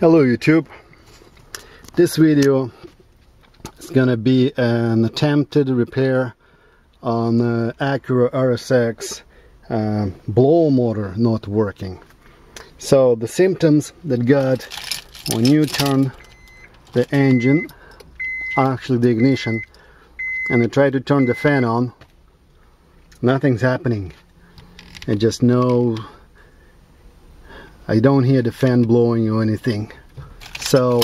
Hello YouTube. This video is gonna be an attempted repair on Acura RSX blow motor not working. So the symptoms that got when you turn the engine, actually the ignition, and I try to turn the fan on, nothing's happening. I just know I don't hear the fan blowing or anything. So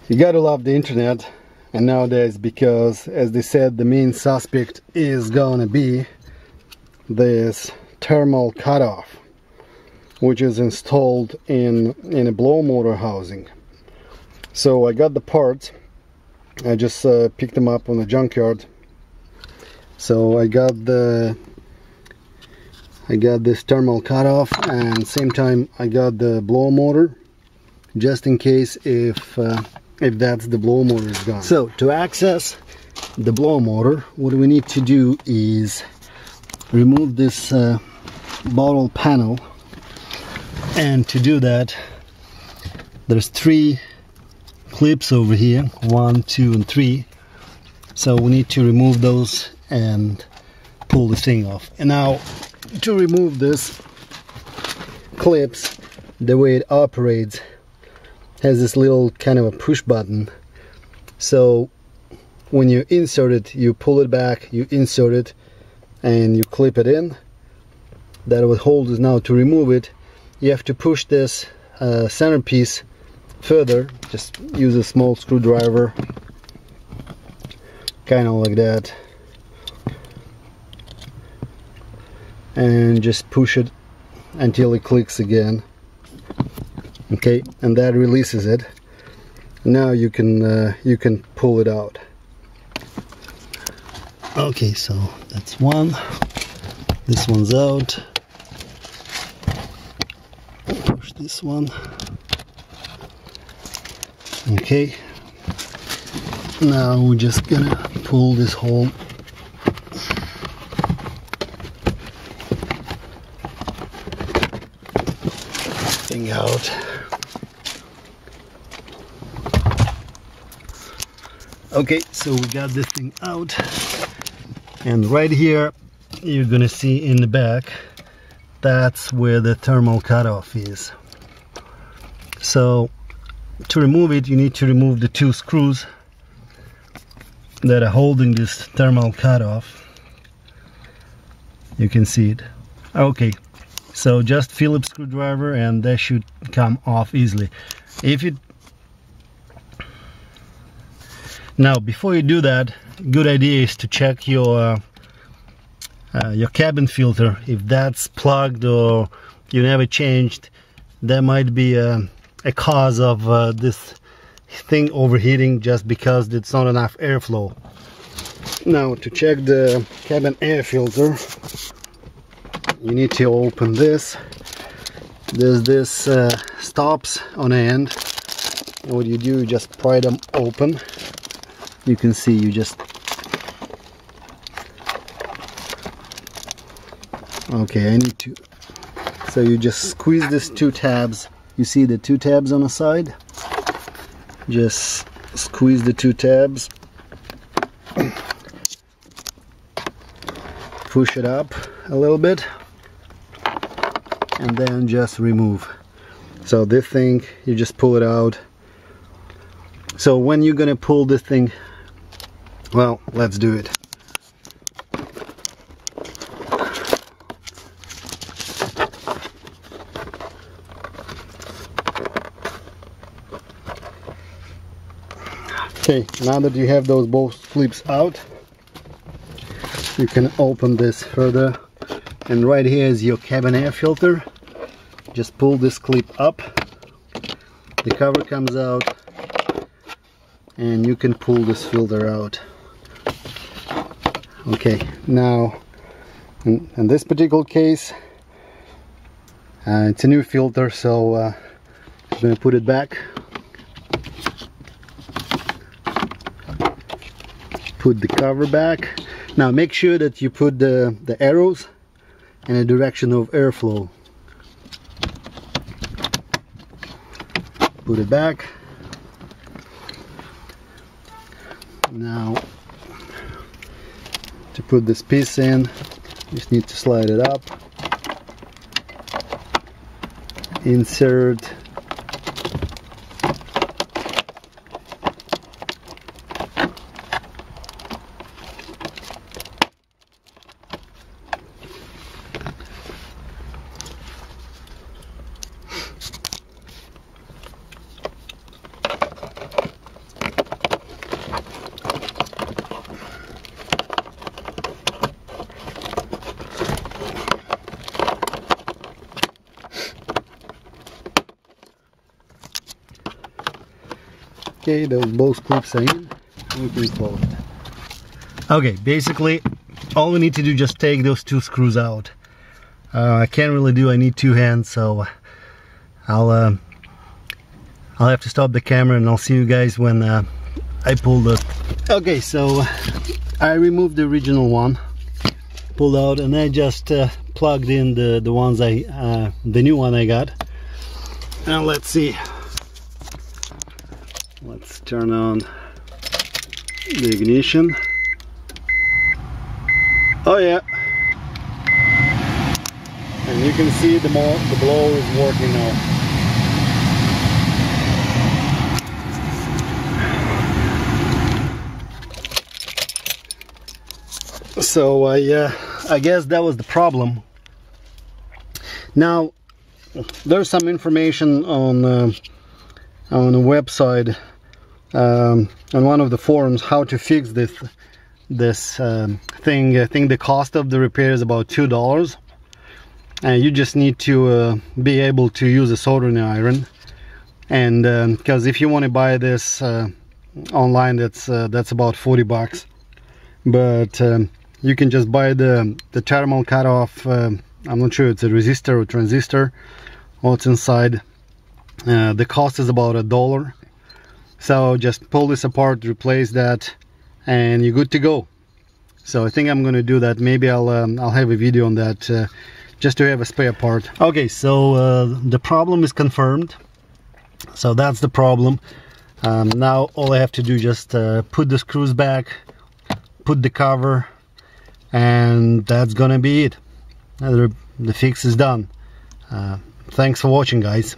you gotta love the internet and nowadays, because as they said, the main suspect is gonna be this thermal cutoff, which is installed in a blow motor housing. So I got the parts. I just picked them up on the junkyard. So I got this thermal cutoff, and same time I got the blow motor, just in case if that's the blow motor is gone. So to access the blow motor, what we need to do is remove this bottle panel, and to do that there's 3 clips over here, 1, 2 and 3. So we need to remove those and pull the thing off. And now to remove this clips, the way it operates has this little kind of a push button. So when you insert it, you pull it back, you insert it and you clip it in. That will hold us. Now to remove it, you have to push this centerpiece further. Just use a small screwdriver, kind of like that, and just push it until it clicks again. Okay, and that releases it. Now you can pull it out. Okay, so that's one. This one's out. Push this one. Okay, now we're just gonna pull this whole thing out. Okay, so we got this thing out, and right here you're gonna see in the back, that's where the thermal cutoff is. So to remove it, you need to remove the 2 screws that are holding this thermal cutoff. You can see it. Okay, so just Phillips screwdriver and that should come off easily. Now before you do that, good idea is to check your cabin filter. If that's plugged or you never changed, that might be a cause of this thing overheating, just because it's not enough airflow. Now to check the cabin air filter, you need to open this. There's this stops on the end, and what you do, you just pry them open. You can see, you just, okay, I need to, so you just squeeze these 2 tabs. You see the 2 tabs on the side? Just squeeze the 2 tabs, push it up a little bit, and then just remove. So this thing, you just pull it out. So when you're gonna pull this thing, well, let's do it. Okay, now that you have those both clips out, you can open this further, and right here is your cabin air filter. Just pull this clip up, the cover comes out, and you can pull this filter out. Okay, now in this particular case, it's a new filter, so I'm going to put it back. Put the cover back. Now make sure that you put the arrows in the direction of airflow. put it back. Now to put this piece in, just need to slide it up, insert, okay, those both clips are in. We can close it. Okay, basically all we need to do, just take those two screws out. I can't really do, I need two hands, so I'll have to stop the camera and I'll see you guys when I pull the... Okay, so I removed the original one, pulled out, and I just plugged in the ones the new one I got. Now let's see. Let's turn on the ignition. Oh yeah, and you can see the blower is working now. So I guess that was the problem. Now there's some information on a website, on one of the forums, how to fix this thing. I think the cost of the repair is about $2, and you just need to be able to use a soldering iron. And because if you want to buy this online, that's about $40, but you can just buy the thermal cutoff. I'm not sure it's a resistor or transistor, what's inside. The cost is about $1. So just pull this apart, replace that, and you're good to go. So I think I'm going to do that. Maybe I'll have a video on that, just to have a spare part. Okay, so the problem is confirmed. So that's the problem. Now all I have to do is just put the screws back, put the cover, and that's gonna be it. The fix is done. Thanks for watching, guys.